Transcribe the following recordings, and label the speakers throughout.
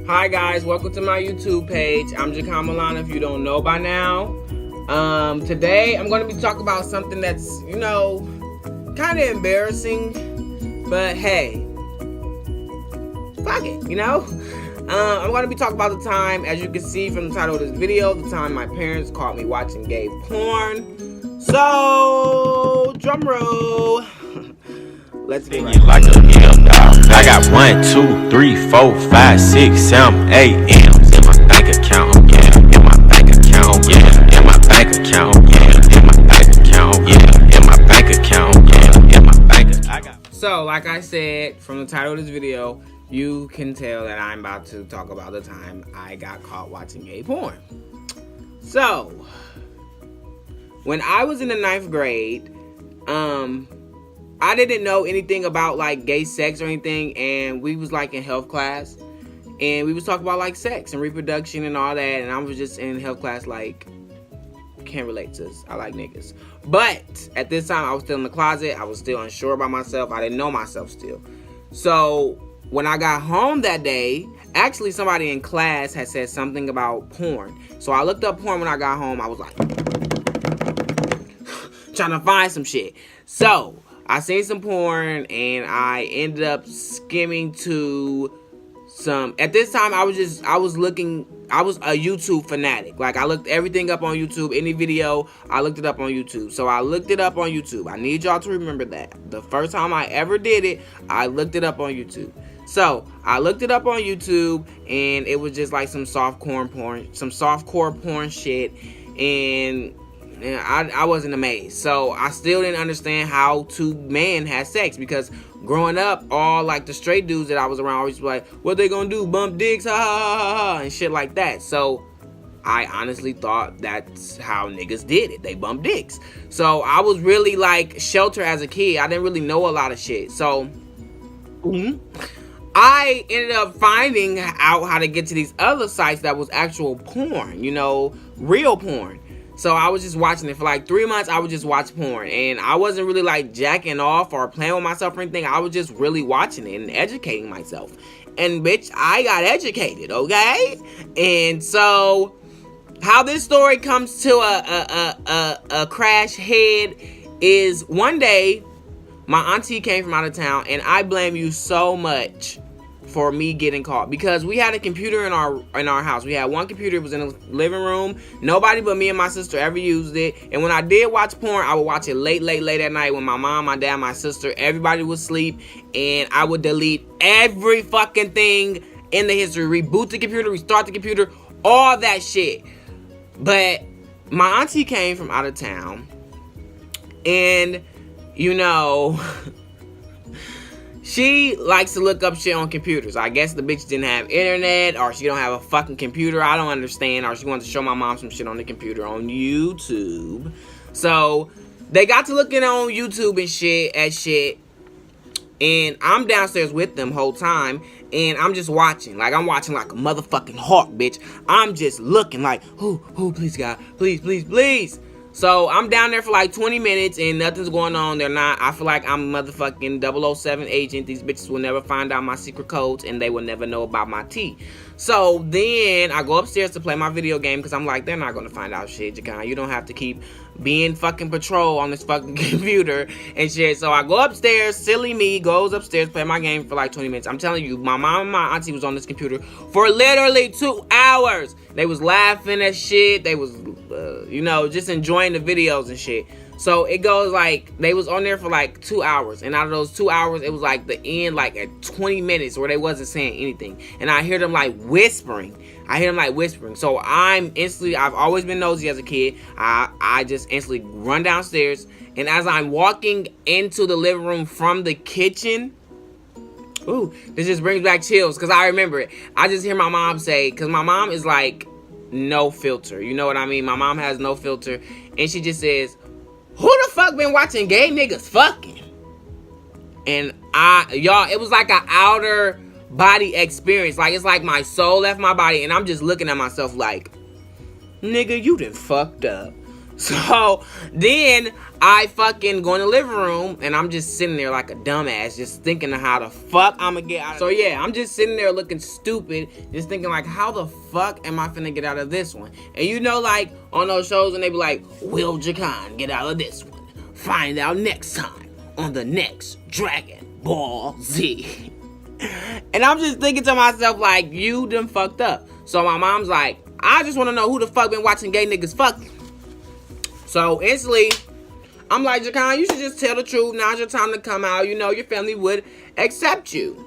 Speaker 1: Hi guys, welcome to my YouTube page. I'm Jakan Milana if you don't know by now. Today I'm going to be talking about something that's, kind of embarrassing, but hey, fuck it, I'm going to be talking about the time, as you can see from the title of this video, the time my parents caught me watching gay porn. So, drum roll. Let's get right.
Speaker 2: Like a dog. I got 1, 2, 3, 4, 5, 6, 7, 8 M's in my bank account. Yeah, in my bank account. Yeah, in my bank account. Yeah, in my bank account. Yeah, in my bank account. Yeah, in my bank account.
Speaker 1: So, like I said from the title of this video, you can tell that I'm about to talk about the time I got caught watching gay porn. So, when I was in the 9th grade, I didn't know anything about like gay sex or anything, and we was like in health class, and we was talking about like sex and reproduction and all that, and I was just in health class like, can't relate to this, I like niggas. But at this time I was still in the closet, I was still unsure about myself, I didn't know myself still. So when I got home that day, actually somebody in class had said something about porn, so I looked up porn when I got home. I was like trying to find some shit. So I seen some porn and I ended up skimming to some, at this time I was a YouTube fanatic. Like I looked everything up on YouTube, any video, I looked it up on YouTube. So I looked it up on YouTube. I need y'all to remember that. The first time I ever did it, I looked it up on YouTube. So I looked it up on YouTube and it was just like some softcore porn shit, and I wasn't amazed. So I still didn't understand how two men had sex, because growing up, all like the straight dudes that I was around always be like, what they gonna do, bump dicks, ha ha ha ha, and shit like that. So I honestly thought that's how niggas did it, they bump dicks. So I was really like sheltered as a kid, I didn't really know a lot of shit. So I ended up finding out how to get to these other sites that was actual porn, real porn. So I was just watching it for like 3 months. I would just watch porn, and I wasn't really like jacking off or playing with myself or anything. I was just really watching it and educating myself. And bitch, I got educated, okay? And so how this story comes to a crash head is, one day my auntie came from out of town, and I blame you so much for me getting caught, because we had a computer in our house. We had one computer, it was in the living room. Nobody but me and my sister ever used it. And when I did watch porn, I would watch it late at night when my mom, my dad, my sister, everybody would sleep, and I would delete every fucking thing in the history, reboot the computer, restart the computer, all that shit. But my auntie came from out of town, and she likes to look up shit on computers. I guess the bitch didn't have internet, or she don't have a fucking computer, I don't understand. Or she wanted to show my mom some shit on the computer on YouTube. So they got to looking on YouTube and shit, and I'm downstairs with them whole time, and I'm just watching. Like, I'm watching like a motherfucking hawk, bitch. I'm just looking like, who, please God, please. So I'm down there for like 20 minutes and nothing's going on. I feel like I'm a motherfucking 007 agent. These bitches will never find out my secret codes, and they will never know about my tea. So then I go upstairs to play my video game, because I'm like, they're not going to find out shit, Jakan. You don't have to keep being fucking patrol on this fucking computer and shit. So I go upstairs, silly me, goes upstairs, play my game for like 20 minutes. I'm telling you, my mom and my auntie was on this computer for literally 2 hours. They was laughing at shit. They was, just enjoying the videos and shit. So it goes like, they was on there for like 2 hours. And out of those 2 hours, it was like the end, like at 20 minutes where they wasn't saying anything. And I hear them like whispering. So I've always been nosy as a kid. I just instantly run downstairs. And as I'm walking into the living room from the kitchen, ooh, this just brings back chills, because I remember it. I just hear my mom say, because my mom is like no filter. You know what I mean? My mom has no filter. And she just says, who the fuck been watching gay niggas fucking? And y'all, it was like an outer body experience. Like, it's like my soul left my body, and I'm just looking at myself like, nigga, you done fucked up. So then I fucking go in the living room and I'm just sitting there like a dumbass, just thinking of how the fuck I'm gonna get out of it. So yeah, I'm just sitting there looking stupid, just thinking like, how the fuck am I finna get out of this one? And you know, like on those shows and they be like, will Jacan get out of this one? Find out next time on the next Dragon Ball Z. And I'm just thinking to myself like, you done fucked up. So my mom's like, I just wanna know who the fuck been watching gay niggas fuck. So instantly, I'm like, Jacan, you should just tell the truth. Now's your time to come out. You know, your family would accept you.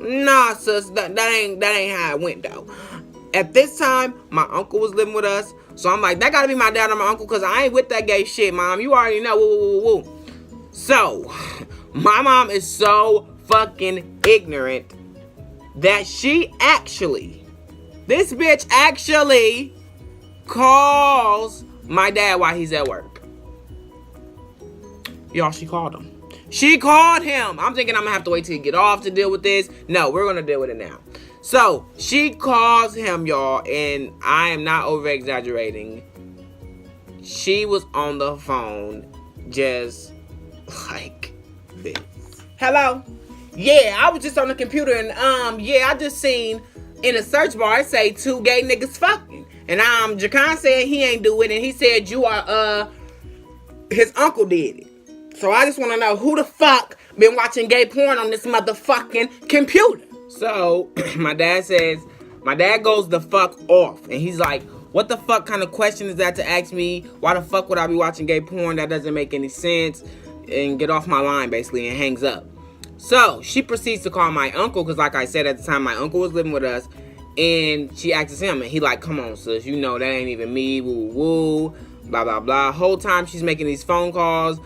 Speaker 1: Nah, sis, that ain't how it went, though. At this time, my uncle was living with us. So I'm like, that gotta be my dad or my uncle, because I ain't with that gay shit, Mom. You already know. Woo. So, my mom is so fucking ignorant that this bitch actually calls my dad while he's at work. Y'all, she called him. She called him. I'm thinking I'm gonna have to wait till he get off to deal with this. No, we're gonna deal with it now. So she calls him, y'all, and I am not over exaggerating. She was on the phone just like this. Hello? Yeah, I was just on the computer and I just seen in a search bar it say 2 gay niggas fucking. And Jacan said he ain't do it, and he said you are his uncle did it. So I just want to know who the fuck been watching gay porn on this motherfucking computer. So my dad goes the fuck off, and he's like, what the fuck kind of question is that to ask me? Why the fuck would I be watching gay porn? That doesn't make any sense. And get off my line, basically, and hangs up. So she proceeds to call my uncle, because like I said at the time, my uncle was living with us. And she asks him, and he like, come on, sis, you know that ain't even me, woo, blah, blah, blah. Whole time she's making these phone calls,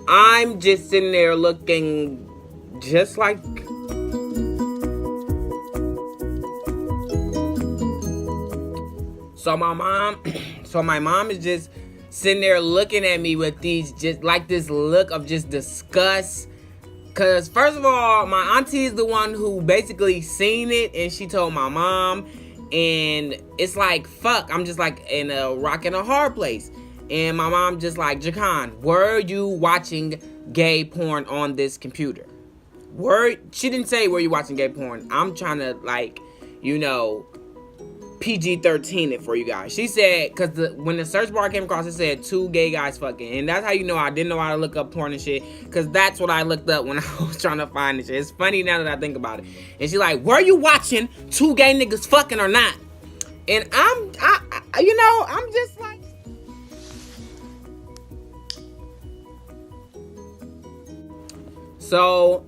Speaker 1: I'm just sitting there looking just like... So my mom is just sitting there looking at me with these, just like this look of just disgust. Because, first of all, my auntie is the one who basically seen it, and she told my mom, and it's like, fuck, I'm just like in a rock and a hard place. And my mom just like, Jacan, were you watching gay porn on this computer? She didn't say, were you watching gay porn? I'm trying to, like, you know, PG-13 it for you guys. She said, because when the search bar came across, it said 2 gay guys fucking. And that's how you know I didn't know how to look up porn and shit, because that's what I looked up when I was trying to find this shit. It's funny now that I think about it. And she's like, were you watching 2 gay niggas fucking or not? And I'm just like... So...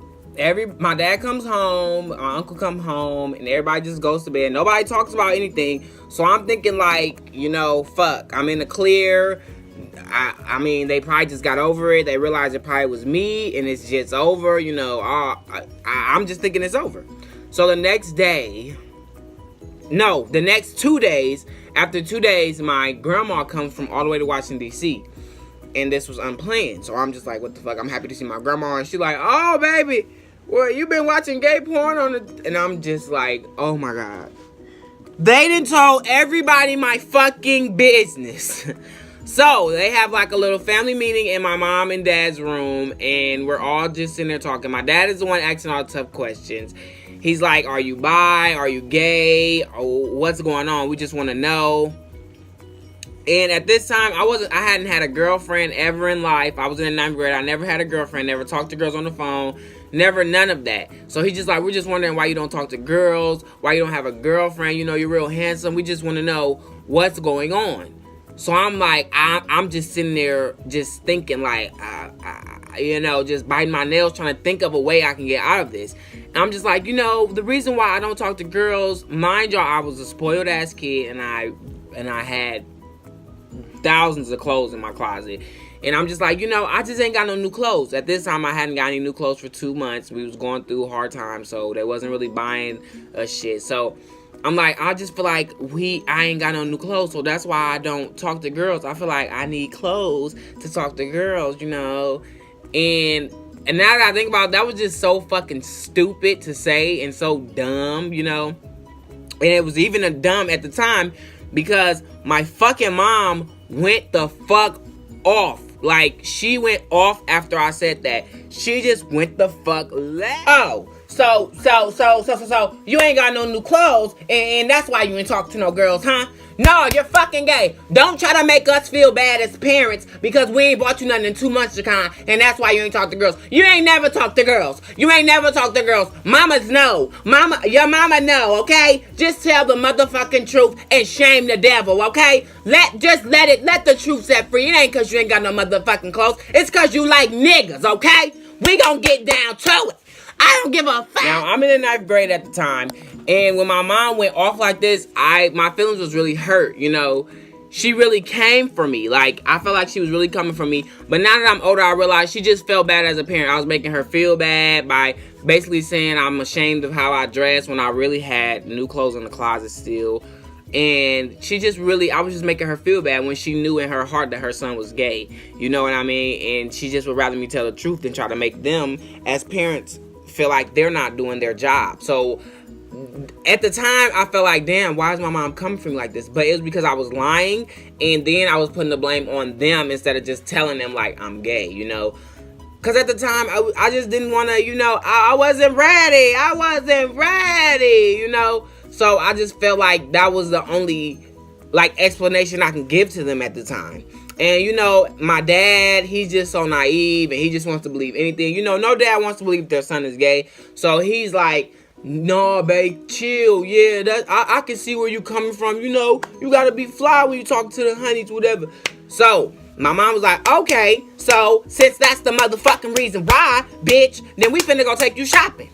Speaker 1: my dad comes home, my uncle come home, and everybody just goes to bed. Nobody talks about anything. So I'm thinking like, you know, fuck, I'm in the clear. I mean, they probably just got over it. They realized it probably was me, and it's just over, you know. I'm just thinking it's over. So the next 2 days, after 2 days, my grandma comes from all the way to Washington, D.C., and this was unplanned. So I'm just like, what the fuck? I'm happy to see my grandma, and she's like, oh, baby, well, you been watching gay porn on the... And I'm just like, oh my God. They done told everybody my fucking business. So they have like a little family meeting in my mom and dad's room, and we're all just sitting there talking. My dad is the one asking all the tough questions. He's like, are you bi? Are you gay? Oh, what's going on? We just want to know. And at this time, I hadn't had a girlfriend ever in life. I was in the 9th grade. I never had a girlfriend, never talked to girls on the phone, never none of that. So he's just like, we're just wondering why you don't talk to girls, why you don't have a girlfriend. You know, you're real handsome. We just want to know what's going on. So I'm like, I'm just sitting there just thinking like, you know, just biting my nails, trying to think of a way I can get out of this. And I'm just like, you know, the reason why I don't talk to girls, mind y'all, I was a spoiled ass kid, and I had thousands of clothes in my closet, and I'm just like, you know, I just ain't got no new clothes. At this time, I hadn't got any new clothes for 2 months. We was going through hard times, so they wasn't really buying shit. So I'm like, I just feel like I ain't got no new clothes, so that's why I don't talk to girls. I feel like I need clothes to talk to girls, you know. And now that I think about it, that was just so fucking stupid to say and so dumb, you know. And it was even a dumb at the time because my fucking mom went the fuck off. Like, she went off after I said that. She just went the fuck left. Oh, so, you ain't got no new clothes, and that's why you ain't talking to no girls, huh? No, you're fucking gay. Don't try to make us feel bad as parents because we ain't bought you nothing in 2 months, Jacan, and that's why you ain't talk to girls. You ain't never talked to girls. You ain't never talked to girls. Mamas know. Your mama know, okay? Just tell the motherfucking truth and shame the devil, okay? Let the truth set free. It ain't cause you ain't got no motherfucking clothes. It's cause you like niggas, okay? We gonna get down to it. I don't give a fuck. Now, I'm in the 9th grade at the time, and when my mom went off like this, my feelings was really hurt, you know. She really came for me. Like, I felt like she was really coming for me. But now that I'm older, I realize she just felt bad as a parent. I was making her feel bad by basically saying I'm ashamed of how I dress when I really had new clothes in the closet still. And she just really, I was just making her feel bad when she knew in her heart that her son was gay. You know what I mean? And she just would rather me tell the truth than try to make them, as parents, feel like they're not doing their job. So at the time, I felt like, damn, why is my mom coming for me like this? But it was because I was lying, and then I was putting the blame on them instead of just telling them, like, I'm gay, you know? Because at the time, I just didn't want to, you know, I wasn't ready. You know? So I just felt like that was the only, like, explanation I can give to them at the time. And, you know, my dad, he's just so naive, and he just wants to believe anything. You know, no dad wants to believe their son is gay. So he's like, no, babe, chill. Yeah, I can see where you coming from. You know, you got to be fly when you talk to the honeys, whatever. So my mom was like, okay, so since that's the motherfucking reason why, bitch, then we finna go take you shopping.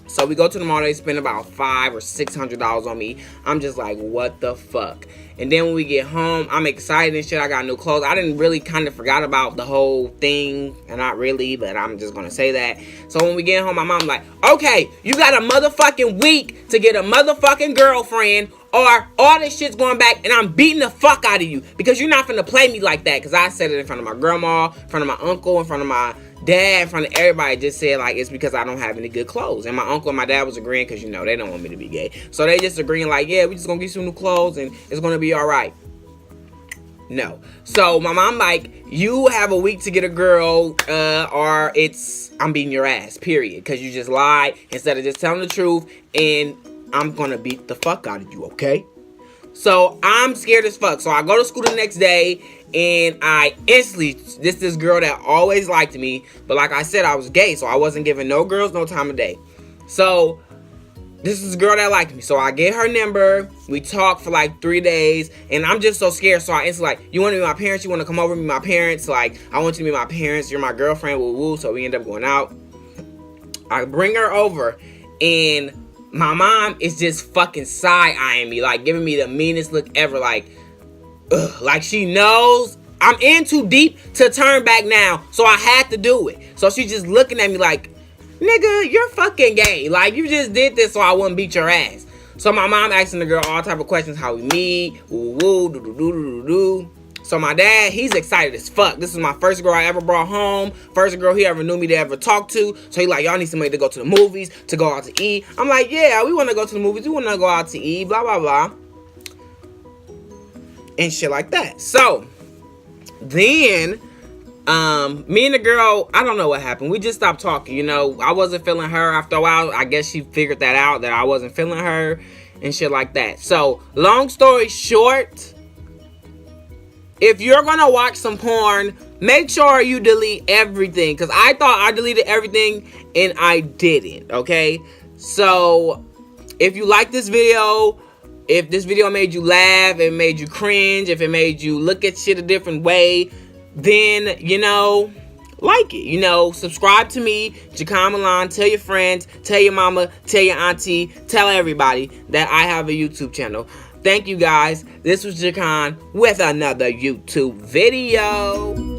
Speaker 1: So we go to the mall, they spend about $500 or $600 on me. I'm just like, what the fuck? And then when we get home, I'm excited and shit. I got new clothes. I didn't really kind of forgot about the whole thing. And not really, but I'm just going to say that. So when we get home, my mom's like, okay, you got a motherfucking week to get a motherfucking girlfriend, or all this shit's going back and I'm beating the fuck out of you. Because you're not finna play me like that. Because I said it in front of my grandma, in front of my uncle, in front of my dad, in front of everybody. Just said, like, it's because I don't have any good clothes. And my uncle and my dad was agreeing because, you know, they don't want me to be gay. So they just agreeing, like, yeah, we just gonna get some new clothes and it's gonna be all right. No. So my mom like, you have a week to get a girl, or I'm beating your ass, period. Because you just lied instead of just telling the truth, and I'm gonna beat the fuck out of you, okay? So I'm scared as fuck. So I go to school the next day, and I instantly, this girl that always liked me, but like I said, I was gay, so I wasn't giving no girls no time of day. So this is a girl that liked me, so I get her number. We talk for like 3 days, and I'm just so scared. So I instantly like, you want to be my parents? You want to come over and be my parents? Like, I want you to be my parents. You're my girlfriend, woo woo. So we end up going out. I bring her over, and my mom is just fucking side-eyeing me, like giving me the meanest look ever, like, ugh, like she knows I'm in too deep to turn back now, so I had to do it. So she's just looking at me like, nigga, you're fucking gay. Like, you just did this so I wouldn't beat your ass. So my mom asking the girl all type of questions, how we meet, woo woo, do do do do do. So my dad, he's excited as fuck. This is my first girl I ever brought home. First girl he ever knew me to ever talk to. So he like, y'all need somebody to go to the movies, to go out to eat. I'm like, yeah, we want to go to the movies. We want to go out to eat, blah, blah, blah. And shit like that. So then me and the girl, I don't know what happened. We just stopped talking, you know. I wasn't feeling her. After a while, I guess she figured that out, that I wasn't feeling her and shit like that. So long story short, if you're gonna watch some porn, make sure you delete everything. Because I thought I deleted everything and I didn't, okay? So if you like this video, if this video made you laugh, it made you cringe, if it made you look at shit a different way, then, you know, like it. You know, subscribe to me, Jacan Milan. Tell your friends, tell your mama, tell your auntie, tell everybody that I have a YouTube channel. Thank you guys. This was Jacan with another YouTube video.